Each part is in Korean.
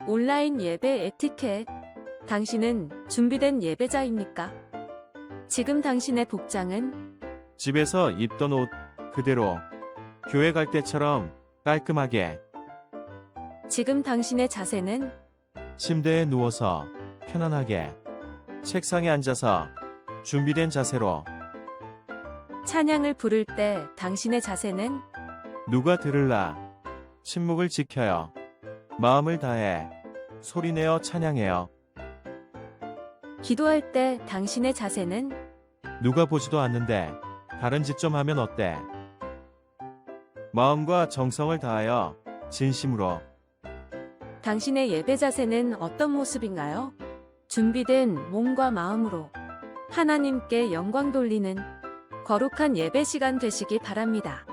온라인 예배 에티켓. 당신은 준비된 예배자입니까? 지금 당신의 복장은? 집에서 입던 옷 그대로 교회 갈 때처럼 깔끔하게 지금 당신의 자세는? 침대에 누워서 편안하게 책상에 앉아서 준비된 자세로 찬양을 부를 때 당신의 자세는? 누가 들을라 침묵을 지켜요. 마음을 다해 소리내어 찬양해요. 기도할 때 당신의 자세는? 누가 보지도 않는데 다른 짓 좀 하면 어때? 마음과 정성을 다하여 진심으로 당신의 예배 자세는 어떤 모습인가요? 준비된 몸과 마음으로 하나님께 영광 돌리는 거룩한 예배 시간 되시기 바랍니다.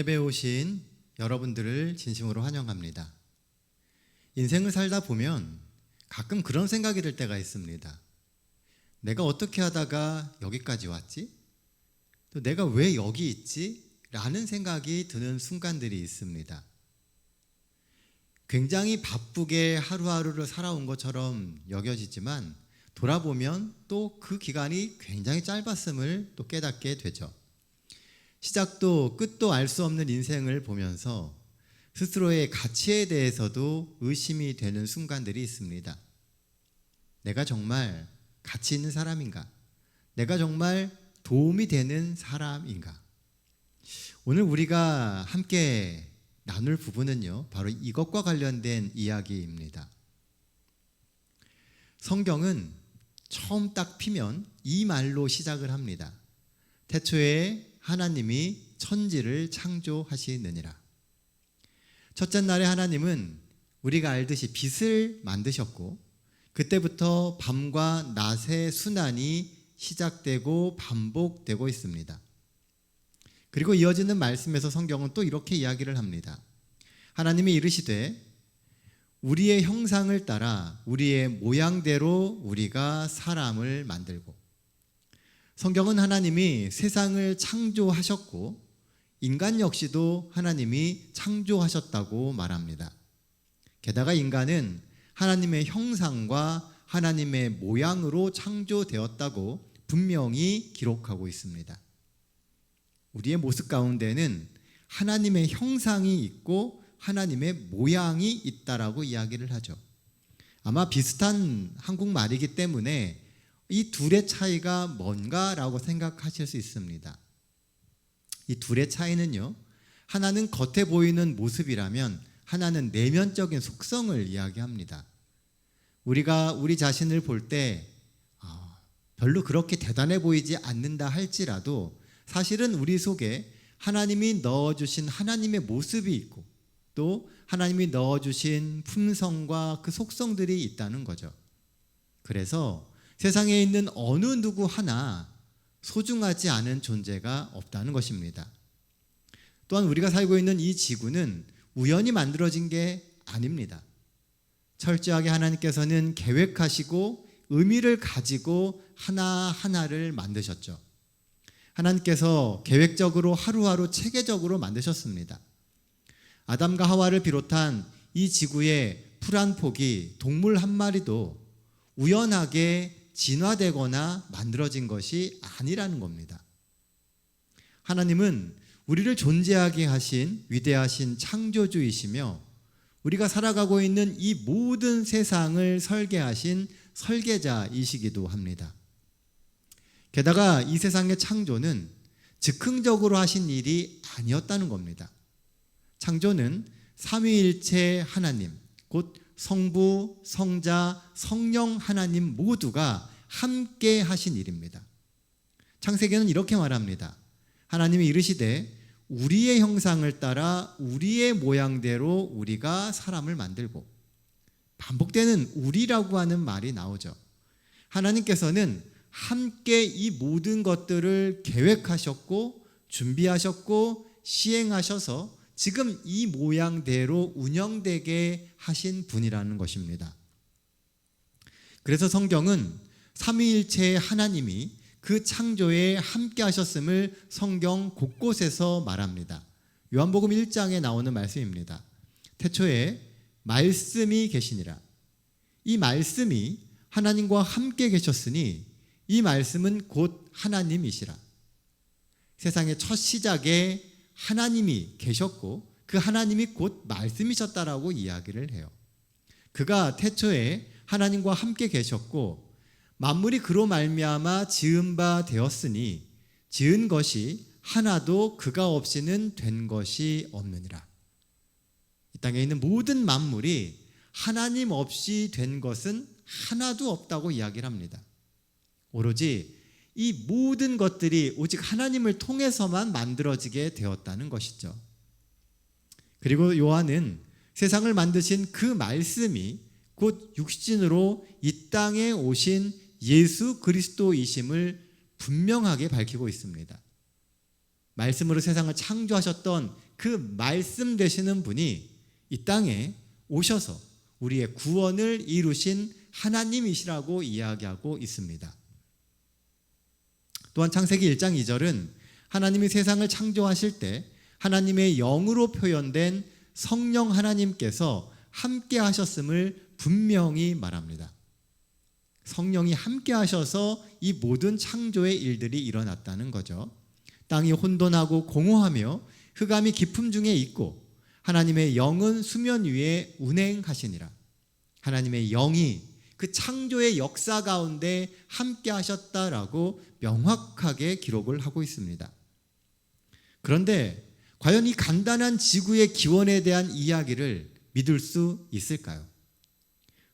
예배에 오신 여러분들을 진심으로 환영합니다. 인생을 살다 보면 가끔 그런 생각이 들 때가 있습니다. 내가 어떻게 하다가 여기까지 왔지? 또 내가 왜 여기 있지? 라는 생각이 드는 순간들이 있습니다. 굉장히 바쁘게 하루하루를 살아온 것처럼 여겨지지만 돌아보면 또 그 기간이 굉장히 짧았음을 또 깨닫게 되죠. 시작도 끝도 알 수 없는 인생을 보면서 스스로의 가치에 대해서도 의심이 되는 순간들이 있습니다. 내가 정말 가치 있는 사람인가? 내가 정말 도움이 되는 사람인가? 오늘 우리가 함께 나눌 부분은요, 바로 이것과 관련된 이야기입니다. 성경은 처음 딱 피면 이 말로 시작을 합니다. 태초에 하나님이 천지를 창조하시느니라. 첫째 날에 하나님은 우리가 알듯이 빛을 만드셨고, 그때부터 밤과 낮의 순환이 시작되고 반복되고 있습니다. 그리고 이어지는 말씀에서 성경은 또 이렇게 이야기를 합니다. 하나님이 이르시되 우리의 형상을 따라 우리의 모양대로 우리가 사람을 만들고. 성경은 하나님이 세상을 창조하셨고 인간 역시도 하나님이 창조하셨다고 말합니다. 게다가 인간은 하나님의 형상과 하나님의 모양으로 창조되었다고 분명히 기록하고 있습니다. 우리의 모습 가운데는 하나님의 형상이 있고 하나님의 모양이 있다라고 이야기를 하죠. 아마 비슷한 한국말이기 때문에 이 둘의 차이가 뭔가라고 생각하실 수 있습니다. 이 둘의 차이는요, 하나는 겉에 보이는 모습이라면 하나는 내면적인 속성을 이야기합니다. 우리가 우리 자신을 볼 때 별로 그렇게 대단해 보이지 않는다 할지라도 사실은 우리 속에 하나님이 넣어주신 하나님의 모습이 있고 또 하나님이 넣어주신 품성과 그 속성들이 있다는 거죠. 그래서 세상에 있는 어느 누구 하나 소중하지 않은 존재가 없다는 것입니다. 또한 우리가 살고 있는 이 지구는 우연히 만들어진 게 아닙니다. 철저하게 하나님께서는 계획하시고 의미를 가지고 하나하나를 만드셨죠. 하나님께서 계획적으로 하루하루 체계적으로 만드셨습니다. 아담과 하와를 비롯한 이 지구의 풀 한 폭이, 동물 한 마리도 우연하게 진화되거나 만들어진 것이 아니라는 겁니다. 하나님은 우리를 존재하게 하신 위대하신 창조주이시며 우리가 살아가고 있는 이 모든 세상을 설계하신 설계자이시기도 합니다. 게다가 이 세상의 창조는 즉흥적으로 하신 일이 아니었다는 겁니다. 창조는 삼위일체 하나님, 곧 성부, 성자, 성령 하나님 모두가 함께 하신 일입니다. 창세기는 이렇게 말합니다. 하나님이 이르시되 우리의 형상을 따라 우리의 모양대로 우리가 사람을 만들고. 반복되는 우리라고 하는 말이 나오죠. 하나님께서는 함께 이 모든 것들을 계획하셨고 준비하셨고 시행하셔서 지금 이 모양대로 운영되게 하신 분이라는 것입니다. 그래서 성경은 삼위일체의 하나님이 그 창조에 함께 하셨음을 성경 곳곳에서 말합니다. 요한복음 1장에 나오는 말씀입니다. 태초에 말씀이 계시니라. 이 말씀이 하나님과 함께 계셨으니 이 말씀은 곧 하나님이시라. 세상의 첫 시작에 하나님이 계셨고 그 하나님이 곧 말씀이셨다라고 이야기를 해요. 그가 태초에 하나님과 함께 계셨고 만물이 그로 말미암아 지은 바 되었으니 지은 것이 하나도 그가 없이는 된 것이 없느니라. 이 땅에 있는 모든 만물이 하나님 없이 된 것은 하나도 없다고 이야기를 합니다. 오로지 이 모든 것들이 오직 하나님을 통해서만 만들어지게 되었다는 것이죠. 그리고 요한은 세상을 만드신 그 말씀이 곧 육신으로 이 땅에 오신 예수 그리스도이심을 분명하게 밝히고 있습니다. 말씀으로 세상을 창조하셨던 그 말씀 되시는 분이 이 땅에 오셔서 우리의 구원을 이루신 하나님이시라고 이야기하고 있습니다. 또한 창세기 1장 2절은 하나님이 세상을 창조하실 때 하나님의 영으로 표현된 성령 하나님께서 함께 하셨음을 분명히 말합니다. 성령이 함께 하셔서 이 모든 창조의 일들이 일어났다는 거죠. 땅이 혼돈하고 공허하며 흑암이 깊음 중에 있고 하나님의 영은 수면 위에 운행하시니라. 하나님의 영이 그 창조의 역사 가운데 함께 하셨다라고 명확하게 기록을 하고 있습니다. 그런데 과연 이 간단한 지구의 기원에 대한 이야기를 믿을 수 있을까요?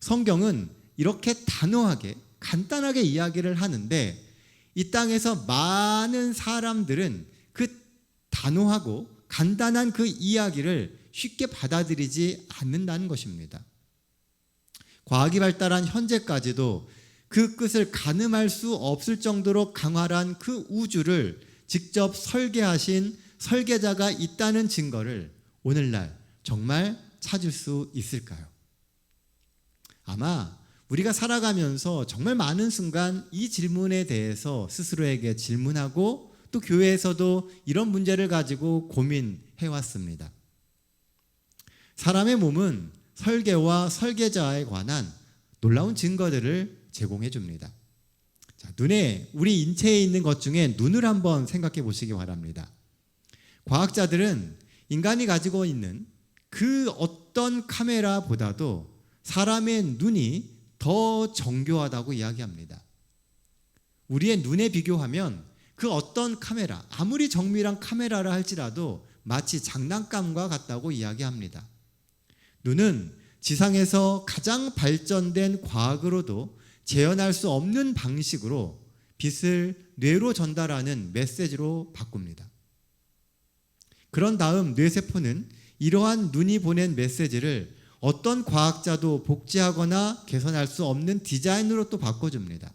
성경은 이렇게 단호하게 간단하게 이야기를 하는데 이 땅에서 많은 사람들은 그 단호하고 간단한 그 이야기를 쉽게 받아들이지 않는다는 것입니다. 과학이 발달한 현재까지도 그 끝을 가늠할 수 없을 정도로 강활한 그 우주를 직접 설계하신 설계자가 있다는 증거를 오늘날 정말 찾을 수 있을까요? 아마 우리가 살아가면서 정말 많은 순간 이 질문에 대해서 스스로에게 질문하고 또 교회에서도 이런 문제를 가지고 고민해왔습니다. 사람의 몸은 설계와 설계자에 관한 놀라운 증거들을 제공해 줍니다. 자, 눈에 우리 인체에 있는 것 중에 눈을 한번 생각해 보시기 바랍니다. 과학자들은 인간이 가지고 있는 그 어떤 카메라보다도 사람의 눈이 더 정교하다고 이야기합니다. 우리의 눈에 비교하면 그 어떤 카메라, 아무리 정밀한 카메라라 할지라도 마치 장난감과 같다고 이야기합니다. 눈은 지상에서 가장 발전된 과학으로도 재현할 수 없는 방식으로 빛을 뇌로 전달하는 메시지로 바꿉니다. 그런 다음 뇌세포는 이러한 눈이 보낸 메시지를 어떤 과학자도 복제하거나 개선할 수 없는 디자인으로 또 바꿔줍니다.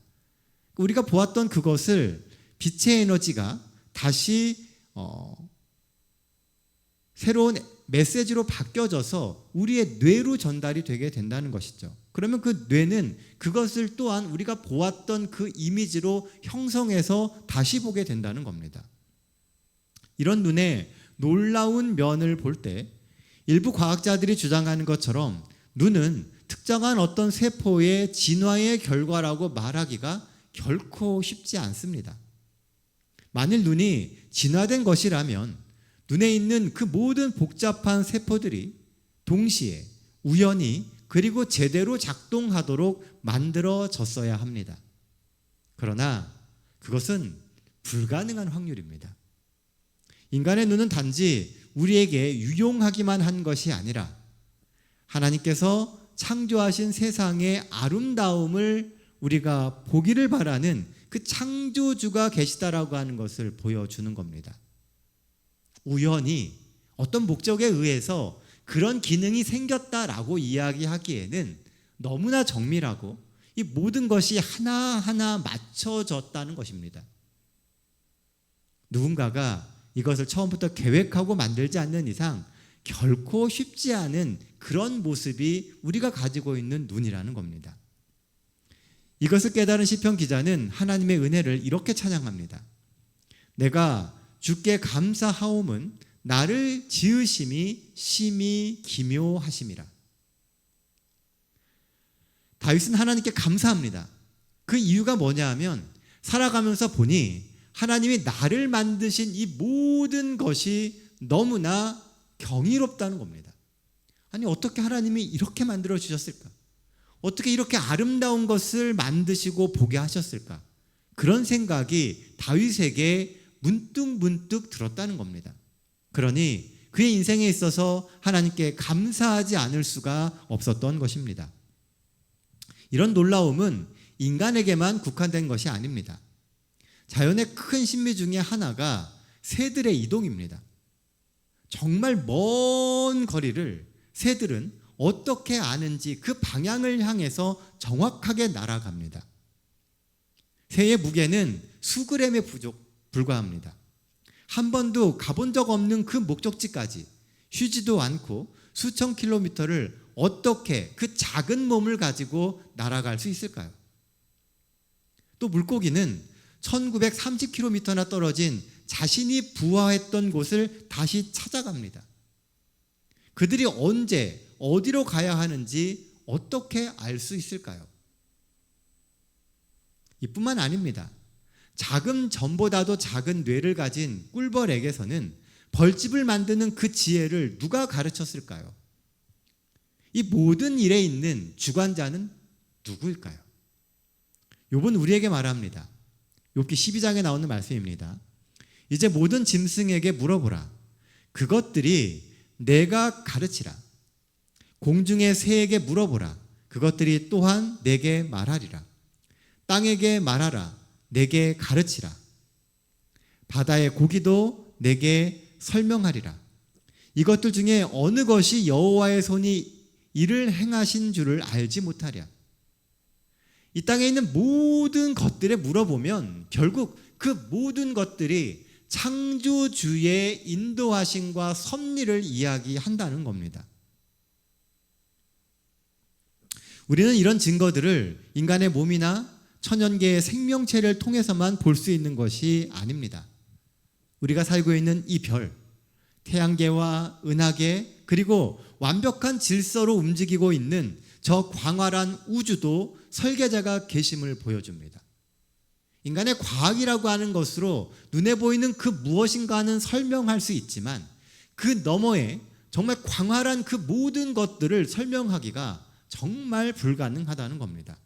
우리가 보았던 그것을 빛의 에너지가 다시 새로운 메시지로 바뀌어져서 우리의 뇌로 전달이 되게 된다는 것이죠. 그러면 그 뇌는 그것을 또한 우리가 보았던 그 이미지로 형성해서 다시 보게 된다는 겁니다. 이런 눈의 놀라운 면을 볼 때 일부 과학자들이 주장하는 것처럼 눈은 특정한 어떤 세포의 진화의 결과라고 말하기가 결코 쉽지 않습니다. 만일 눈이 진화된 것이라면 눈에 있는 그 모든 복잡한 세포들이 동시에 우연히 그리고 제대로 작동하도록 만들어졌어야 합니다. 그러나 그것은 불가능한 확률입니다. 인간의 눈은 단지 우리에게 유용하기만 한 것이 아니라 하나님께서 창조하신 세상의 아름다움을 우리가 보기를 바라는 그 창조주가 계시다라고 하는 것을 보여주는 겁니다. 우연히 어떤 목적에 의해서 그런 기능이 생겼다라고 이야기하기에는 너무나 정밀하고 이 모든 것이 하나하나 맞춰졌다는 것입니다. 누군가가 이것을 처음부터 계획하고 만들지 않는 이상 결코 쉽지 않은 그런 모습이 우리가 가지고 있는 눈이라는 겁니다. 이것을 깨달은 시편 기자는 하나님의 은혜를 이렇게 찬양합니다. 내가 주께 감사하옴은 나를 지으심이 심히 기묘하심이라. 다윗은 하나님께 감사합니다. 그 이유가 뭐냐 하면 살아가면서 보니 하나님이 나를 만드신 이 모든 것이 너무나 경이롭다는 겁니다. 아니 어떻게 하나님이 이렇게 만들어 주셨을까? 어떻게 이렇게 아름다운 것을 만드시고 보게 하셨을까? 그런 생각이 다윗에게 문득 들었다는 겁니다. 그러니 그의 인생에 있어서 하나님께 감사하지 않을 수가 없었던 것입니다. 이런 놀라움은 인간에게만 국한된 것이 아닙니다. 자연의 큰 신비 중에 하나가 새들의 이동입니다. 정말 먼 거리를 새들은 어떻게 아는지 그 방향을 향해서 정확하게 날아갑니다. 새의 무게는 수그램에 불과합니다. 한 번도 가본 적 없는 그 목적지까지 쉬지도 않고 수천 킬로미터를 어떻게 그 작은 몸을 가지고 날아갈 수 있을까요? 또 물고기는 1930km나 떨어진 자신이 부화했던 곳을 다시 찾아갑니다. 그들이 언제 어디로 가야 하는지 어떻게 알 수 있을까요? 이뿐만 아닙니다. 작은 점보다도 작은 뇌를 가진 꿀벌에게서는 벌집을 만드는 그 지혜를 누가 가르쳤을까요? 이 모든 일에 있는 주관자는 누구일까요? 욥은 우리에게 말합니다. 욥기 12장에 나오는 말씀입니다. 이제 모든 짐승에게 물어보라. 그것들이 내가 가르치라. 공중의 새에게 물어보라. 그것들이 또한 내게 말하리라. 땅에게 말하라. 내게 가르치라. 바다의 고기도 내게 설명하리라. 이것들 중에 어느 것이 여호와의 손이 이를 행하신 줄을 알지 못하랴. 이 땅에 있는 모든 것들에 물어보면 결국 그 모든 것들이 창조주의 인도하심과 섭리를 이야기한다는 겁니다. 우리는 이런 증거들을 인간의 몸이나 천연계의 생명체를 통해서만 볼 수 있는 것이 아닙니다. 우리가 살고 있는 이 별, 태양계와 은하계, 그리고 완벽한 질서로 움직이고 있는 저 광활한 우주도 설계자가 계심을 보여줍니다. 인간의 과학이라고 하는 것으로 눈에 보이는 그 무엇인가는 설명할 수 있지만 그 너머에 정말 광활한 그 모든 것들을 설명하기가 정말 불가능하다는 겁니다.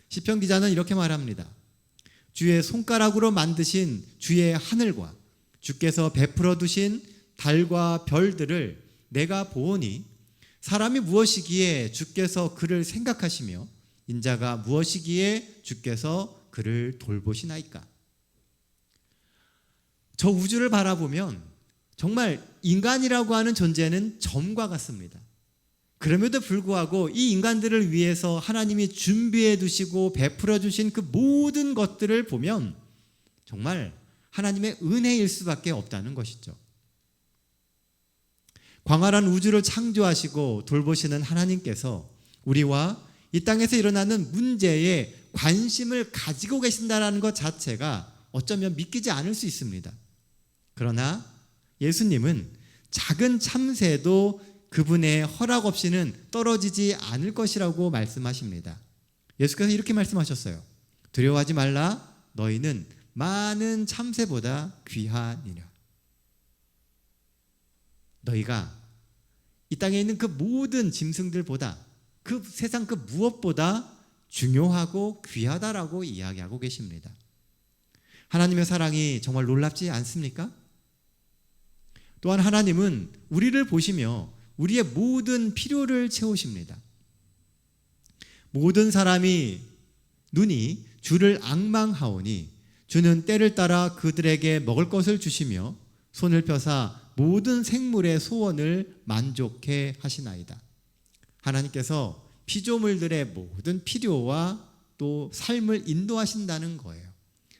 시편 기자는 이렇게 말합니다. 주의 손가락으로 만드신 주의 하늘과 주께서 베풀어 두신 달과 별들을 내가 보오니 사람이 무엇이기에 주께서 그를 생각하시며 인자가 무엇이기에 주께서 그를 돌보시나이까. 저 우주를 바라보면 정말 인간이라고 하는 존재는 점과 같습니다. 그럼에도 불구하고 이 인간들을 위해서 하나님이 준비해 두시고 베풀어 주신 그 모든 것들을 보면 정말 하나님의 은혜일 수밖에 없다는 것이죠. 광활한 우주를 창조하시고 돌보시는 하나님께서 우리와 이 땅에서 일어나는 문제에 관심을 가지고 계신다는 것 자체가 어쩌면 믿기지 않을 수 있습니다. 그러나 예수님은 작은 참새도 그분의 허락 없이는 떨어지지 않을 것이라고 말씀하십니다. 예수께서 이렇게 말씀하셨어요. 두려워하지 말라. 너희는 많은 참새보다 귀하니라. 너희가 이 땅에 있는 그 모든 짐승들보다 그 세상 그 무엇보다 중요하고 귀하다라고 이야기하고 계십니다. 하나님의 사랑이 정말 놀랍지 않습니까? 또한 하나님은 우리를 보시며 우리의 모든 필요를 채우십니다. 모든 사람이 눈이 주를 앙망하오니 주는 때를 따라 그들에게 먹을 것을 주시며 손을 펴사 모든 생물의 소원을 만족해 하시나이다. 하나님께서 피조물들의 모든 필요와 또 삶을 인도하신다는 거예요.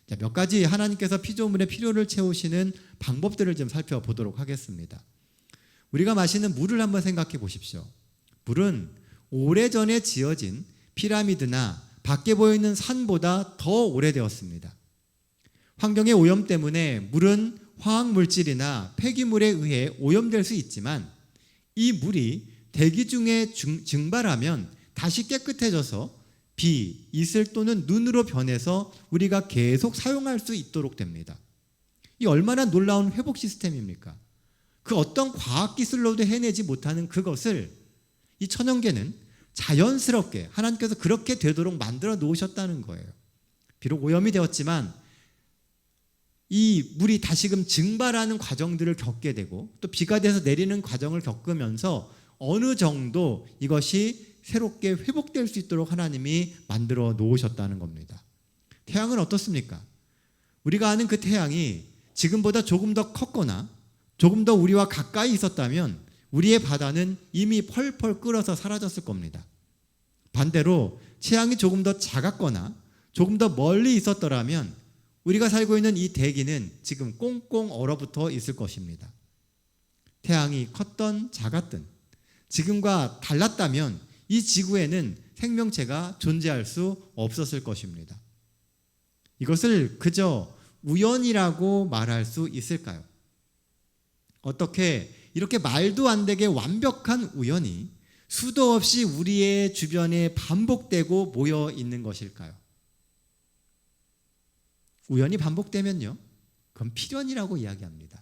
자, 몇 가지 하나님께서 피조물의 필요를 채우시는 방법들을 좀 살펴보도록 하겠습니다. 우리가 마시는 물을 한번 생각해 보십시오. 물은 오래전에 지어진 피라미드나 밖에 보이는 산보다 더 오래되었습니다. 환경의 오염 때문에 물은 화학물질이나 폐기물에 의해 오염될 수 있지만 이 물이 대기 중에 증발하면 다시 깨끗해져서 비, 이슬 또는 눈으로 변해서 우리가 계속 사용할 수 있도록 됩니다. 이 얼마나 놀라운 회복 시스템입니까? 그 어떤 과학기술로도 해내지 못하는 그것을 이 천연계는 자연스럽게 하나님께서 그렇게 되도록 만들어 놓으셨다는 거예요. 비록 오염이 되었지만 이 물이 다시금 증발하는 과정들을 겪게 되고 또 비가 돼서 내리는 과정을 겪으면서 어느 정도 이것이 새롭게 회복될 수 있도록 하나님이 만들어 놓으셨다는 겁니다. 태양은 어떻습니까? 우리가 아는 그 태양이 지금보다 조금 더 컸거나 조금 더 우리와 가까이 있었다면 우리의 바다는 이미 펄펄 끓어서 사라졌을 겁니다. 반대로 태양이 조금 더 작았거나 조금 더 멀리 있었더라면 우리가 살고 있는 이 대기는 지금 꽁꽁 얼어붙어 있을 것입니다. 태양이 컸던 작았든 지금과 달랐다면 이 지구에는 생명체가 존재할 수 없었을 것입니다. 이것을 그저 우연이라고 말할 수 있을까요? 어떻게 이렇게 말도 안 되게 완벽한 우연이 수도 없이 우리의 주변에 반복되고 모여 있는 것일까요? 우연이 반복되면요, 그건 필연이라고 이야기합니다.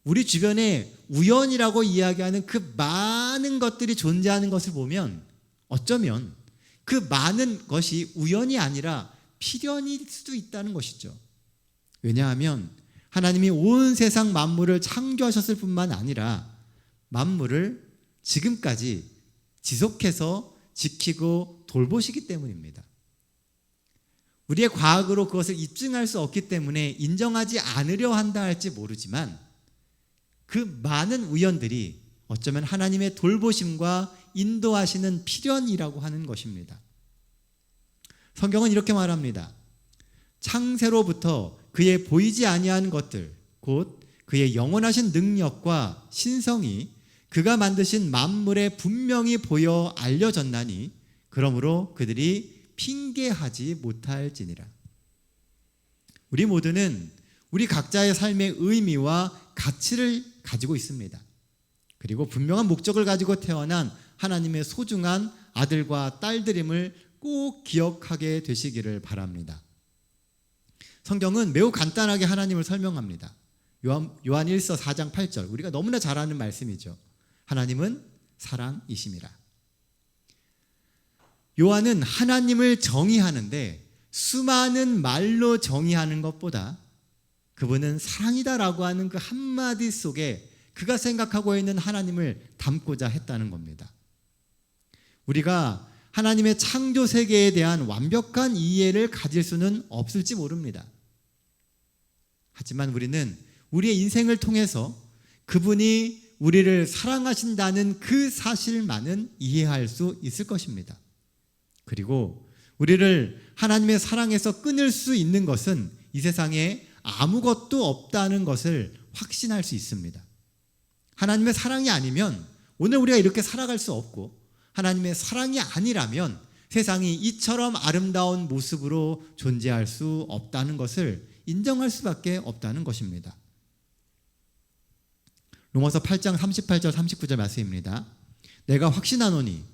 우리 주변에 우연이라고 이야기하는 그 많은 것들이 존재하는 것을 보면 어쩌면 그 많은 것이 우연이 아니라 필연일 수도 있다는 것이죠. 왜냐하면 하나님이 온 세상 만물을 창조하셨을 뿐만 아니라 만물을 지금까지 지속해서 지키고 돌보시기 때문입니다. 우리의 과학으로 그것을 입증할 수 없기 때문에 인정하지 않으려 한다 할지 모르지만 그 많은 우연들이 어쩌면 하나님의 돌보심과 인도하시는 필연이라고 하는 것입니다. 성경은 이렇게 말합니다. 창세로부터 그의 보이지 아니한 것들, 곧 그의 영원하신 능력과 신성이 그가 만드신 만물에 분명히 보여 알려졌나니 그러므로 그들이 핑계하지 못할지니라. 우리 모두는 우리 각자의 삶의 의미와 가치를 가지고 있습니다. 그리고 분명한 목적을 가지고 태어난 하나님의 소중한 아들과 딸들임을 꼭 기억하게 되시기를 바랍니다. 성경은 매우 간단하게 하나님을 설명합니다. 요한 1서 4장 8절, 우리가 너무나 잘 아는 말씀이죠. 하나님은 사랑이심이라. 요한은 하나님을 정의하는데 수많은 말로 정의하는 것보다 그분은 사랑이다라고 하는 그 한마디 속에 그가 생각하고 있는 하나님을 담고자 했다는 겁니다. 우리가 하나님의 창조 세계에 대한 완벽한 이해를 가질 수는 없을지 모릅니다. 하지만 우리는 우리의 인생을 통해서 그분이 우리를 사랑하신다는 그 사실만은 이해할 수 있을 것입니다. 그리고 우리를 하나님의 사랑에서 끊을 수 있는 것은 이 세상에 아무것도 없다는 것을 확신할 수 있습니다. 하나님의 사랑이 아니면 오늘 우리가 이렇게 살아갈 수 없고, 하나님의 사랑이 아니라면 세상이 이처럼 아름다운 모습으로 존재할 수 없다는 것을 인정할 수밖에 없다는 것입니다. 로마서 8장 38절 39절 말씀입니다. 내가 확신하노니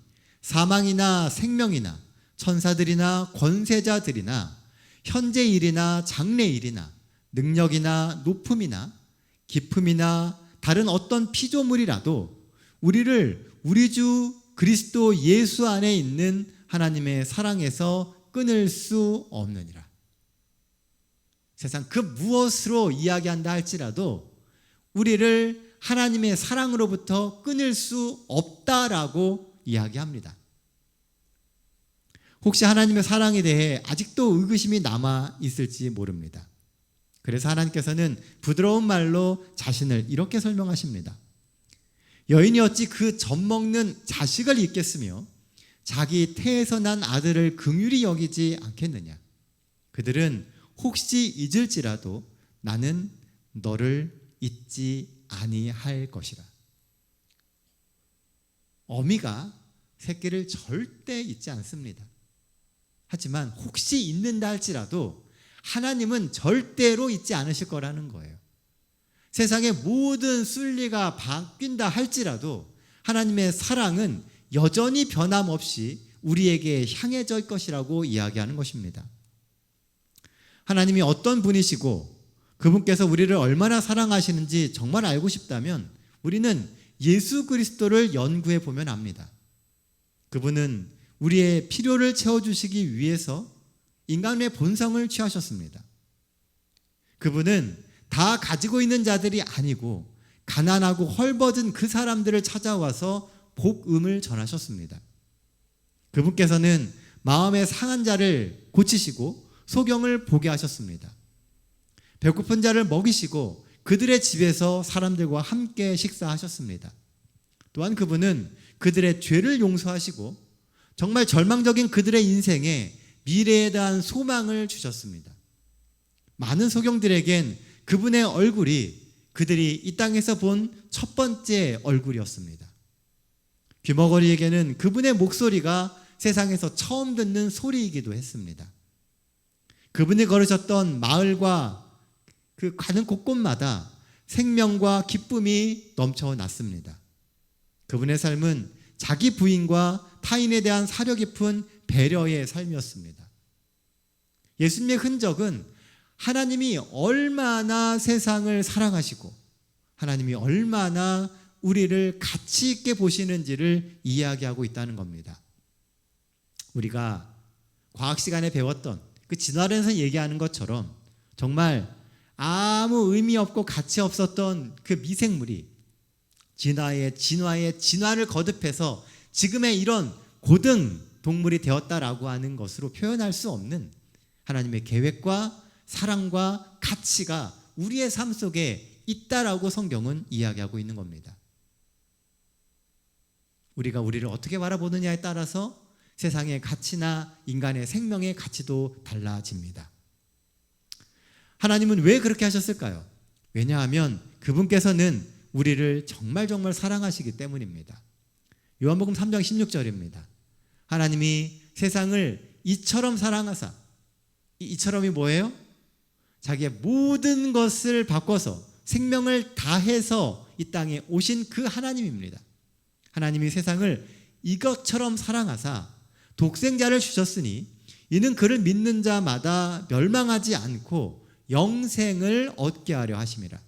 사망이나 생명이나 천사들이나 권세자들이나 현재 일이나 장래 일이나 능력이나 높음이나 깊음이나 다른 어떤 피조물이라도 우리를 우리 주 그리스도 예수 안에 있는 하나님의 사랑에서 끊을 수 없느니라. 세상 그 무엇으로 이야기한다 할지라도 우리를 하나님의 사랑으로부터 끊을 수 없다라고 이야기합니다. 혹시 하나님의 사랑에 대해 아직도 의구심이 남아 있을지 모릅니다. 그래서 하나님께서는 부드러운 말로 자신을 이렇게 설명하십니다. 여인이 어찌 그 젖먹는 자식을 잊겠으며 자기 태에서 난 아들을 긍휼히 여기지 않겠느냐. 그들은 혹시 잊을지라도 나는 너를 잊지 아니할 것이라. 어미가 새끼를 절대 잊지 않습니다. 하지만 혹시 잊는다 할지라도 하나님은 절대로 잊지 않으실 거라는 거예요. 세상의 모든 순리가 바뀐다 할지라도 하나님의 사랑은 여전히 변함없이 우리에게 향해질 것이라고 이야기하는 것입니다. 하나님이 어떤 분이시고 그분께서 우리를 얼마나 사랑하시는지 정말 알고 싶다면 우리는 예수 그리스도를 연구해 보면 압니다. 그분은 우리의 필요를 채워주시기 위해서 인간의 본성을 취하셨습니다. 그분은 다 가지고 있는 자들이 아니고 가난하고 헐벗은 그 사람들을 찾아와서 복음을 전하셨습니다. 그분께서는 마음의 상한 자를 고치시고 소경을 보게 하셨습니다. 배고픈 자를 먹이시고 그들의 집에서 사람들과 함께 식사하셨습니다. 또한 그분은 그들의 죄를 용서하시고 정말 절망적인 그들의 인생에 미래에 대한 소망을 주셨습니다. 많은 소경들에겐 그분의 얼굴이 그들이 이 땅에서 본 첫 번째 얼굴이었습니다. 귀머거리에게는 그분의 목소리가 세상에서 처음 듣는 소리이기도 했습니다. 그분이 걸으셨던 마을과 그 가는 곳곳마다 생명과 기쁨이 넘쳐났습니다. 그분의 삶은 자기 부인과 타인에 대한 사려 깊은 배려의 삶이었습니다. 예수님의 흔적은 하나님이 얼마나 세상을 사랑하시고 하나님이 얼마나 우리를 가치 있게 보시는지를 이야기하고 있다는 겁니다. 우리가 과학 시간에 배웠던 그 진화론에서 얘기하는 것처럼 정말 아무 의미 없고 가치 없었던 그 미생물이 진화를 거듭해서 지금의 이런 고등 동물이 되었다라고 하는 것으로 표현할 수 없는 하나님의 계획과 사랑과 가치가 우리의 삶 속에 있다라고 성경은 이야기하고 있는 겁니다. 우리가 우리를 어떻게 바라보느냐에 따라서 세상의 가치나 인간의 생명의 가치도 달라집니다. 하나님은 왜 그렇게 하셨을까요? 왜냐하면 그분께서는 우리를 정말 사랑하시기 때문입니다. 요한복음 3장 16절입니다. 하나님이 세상을 이처럼 사랑하사, 이처럼이 뭐예요? 자기의 모든 것을 바꿔서 생명을 다해서 이 땅에 오신 그 하나님입니다. 하나님이 세상을 이것처럼 사랑하사 독생자를 주셨으니 이는 그를 믿는 자마다 멸망하지 않고 영생을 얻게 하려 하심이라.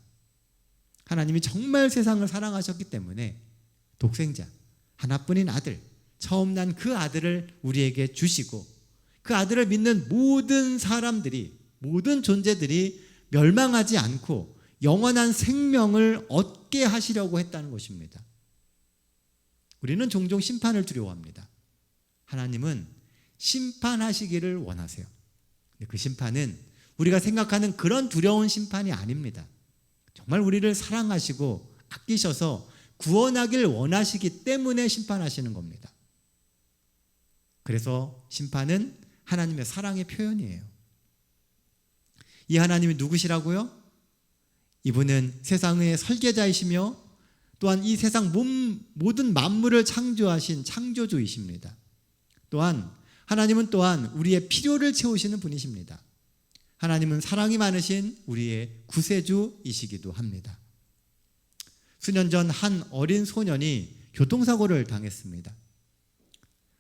하나님이 정말 세상을 사랑하셨기 때문에 독생자, 하나뿐인 아들, 처음 난 그 아들을 우리에게 주시고 그 아들을 믿는 모든 사람들이, 모든 존재들이 멸망하지 않고 영원한 생명을 얻게 하시려고 했다는 것입니다. 우리는 종종 심판을 두려워합니다. 하나님은 심판하시기를 원하세요. 그 심판은 우리가 생각하는 그런 두려운 심판이 아닙니다. 정말 우리를 사랑하시고 아끼셔서 구원하길 원하시기 때문에 심판하시는 겁니다. 그래서 심판은 하나님의 사랑의 표현이에요. 이 하나님이 누구시라고요? 이분은 세상의 설계자이시며 또한 이 세상 모든 만물을 창조하신 창조주이십니다. 또한 하나님은 또한 우리의 필요를 채우시는 분이십니다. 하나님은 사랑이 많으신 우리의 구세주이시기도 합니다. 수년 전 한 어린 소년이 교통사고를 당했습니다.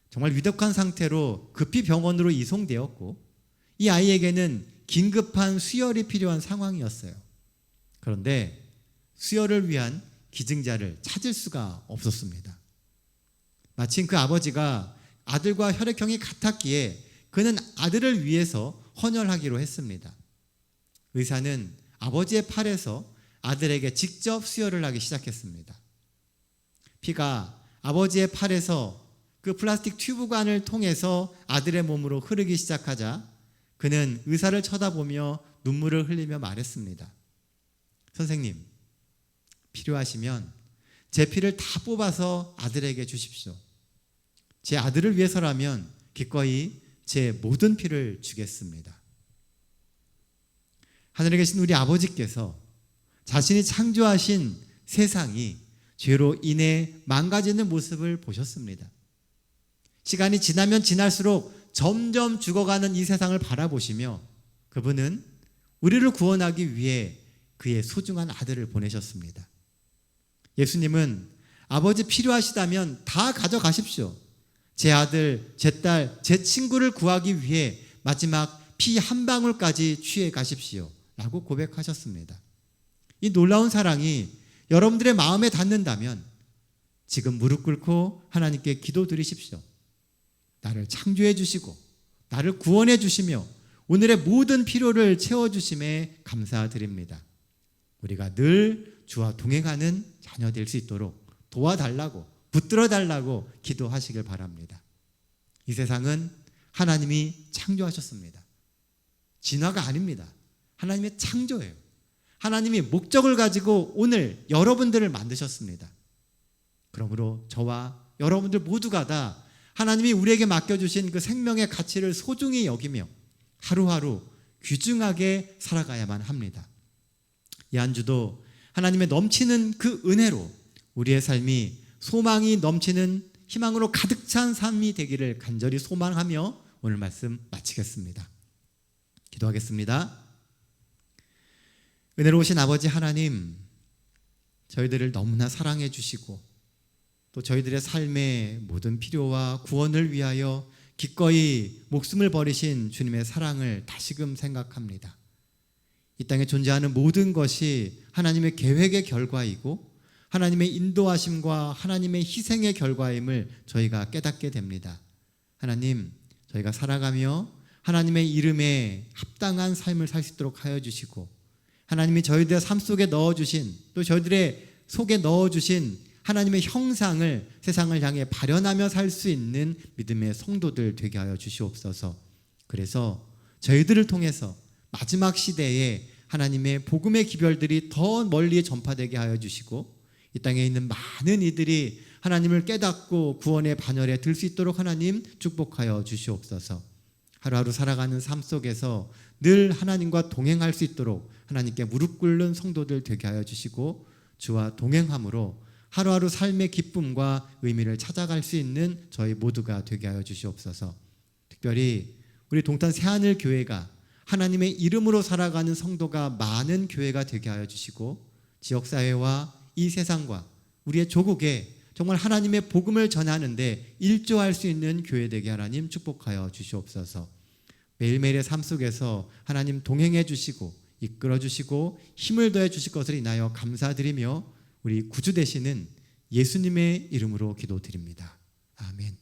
정말 위독한 상태로 급히 병원으로 이송되었고 이 아이에게는 긴급한 수혈이 필요한 상황이었어요. 그런데 수혈을 위한 기증자를 찾을 수가 없었습니다. 마침 그 아버지가 아들과 혈액형이 같았기에 그는 아들을 위해서 헌혈하기로 했습니다. 의사는 아버지의 팔에서 아들에게 직접 수혈을 하기 시작했습니다. 피가 아버지의 팔에서 그 플라스틱 튜브관을 통해서 아들의 몸으로 흐르기 시작하자 그는 의사를 쳐다보며 눈물을 흘리며 말했습니다. 선생님, 필요하시면 제 피를 다 뽑아서 아들에게 주십시오. 제 아들을 위해서라면 기꺼이 제 모든 피를 주겠습니다. 하늘에 계신 우리 아버지께서 자신이 창조하신 세상이 죄로 인해 망가지는 모습을 보셨습니다. 시간이 지나면 지날수록 점점 죽어가는 이 세상을 바라보시며 그분은 우리를 구원하기 위해 그의 소중한 아들을 보내셨습니다. 예수님은 아버지 필요하시다면 다 가져가십시오. 제 아들, 제 딸, 제 친구를 구하기 위해 마지막 피 한 방울까지 취해 가십시오 라고 고백하셨습니다. 이 놀라운 사랑이 여러분들의 마음에 닿는다면 지금 무릎 꿇고 하나님께 기도드리십시오. 나를 창조해 주시고 나를 구원해 주시며 오늘의 모든 필요를 채워주심에 감사드립니다. 우리가 늘 주와 동행하는 자녀 될 수 있도록 도와달라고 붙들어 달라고 기도하시길 바랍니다. 이 세상은 하나님이 창조하셨습니다. 진화가 아닙니다. 하나님의 창조예요. 하나님이 목적을 가지고 오늘 여러분들을 만드셨습니다. 그러므로 저와 여러분들 모두가 다 하나님이 우리에게 맡겨주신 그 생명의 가치를 소중히 여기며 하루하루 귀중하게 살아가야만 합니다. 이 한 주도 하나님의 넘치는 그 은혜로 우리의 삶이 소망이 넘치는 희망으로 가득 찬 삶이 되기를 간절히 소망하며 오늘 말씀 마치겠습니다. 기도하겠습니다. 은혜로우신 아버지 하나님, 저희들을 너무나 사랑해 주시고 또 저희들의 삶의 모든 필요와 구원을 위하여 기꺼이 목숨을 버리신 주님의 사랑을 다시금 생각합니다. 이 땅에 존재하는 모든 것이 하나님의 계획의 결과이고 하나님의 인도하심과 하나님의 희생의 결과임을 저희가 깨닫게 됩니다. 하나님, 저희가 살아가며 하나님의 이름에 합당한 삶을 살 수 있도록 하여 주시고 하나님이 저희들의 삶 속에 넣어주신 또 저희들의 속에 넣어주신 하나님의 형상을 세상을 향해 발현하며 살 수 있는 믿음의 성도들 되게 하여 주시옵소서. 그래서 저희들을 통해서 마지막 시대에 하나님의 복음의 기별들이 더 멀리 전파되게 하여 주시고 이 땅에 있는 많은 이들이 하나님을 깨닫고 구원의 반열에 들 수 있도록 하나님 축복하여 주시옵소서. 하루하루 살아가는 삶 속에서 늘 하나님과 동행할 수 있도록 하나님께 무릎 꿇는 성도들 되게 하여 주시고 주와 동행함으로 하루하루 삶의 기쁨과 의미를 찾아갈 수 있는 저희 모두가 되게 하여 주시옵소서. 특별히 우리 동탄 새하늘 교회가 하나님의 이름으로 살아가는 성도가 많은 교회가 되게 하여 주시고 지역사회와 이 세상과 우리의 조국에 정말 하나님의 복음을 전하는데 일조할 수 있는 교회 되게 하나님 축복하여 주시옵소서. 매일매일의 삶 속에서 하나님 동행해 주시고 이끌어 주시고 힘을 더해 주실 것을 인하여 감사드리며 우리 구주 되시는 예수님의 이름으로 기도드립니다. 아멘.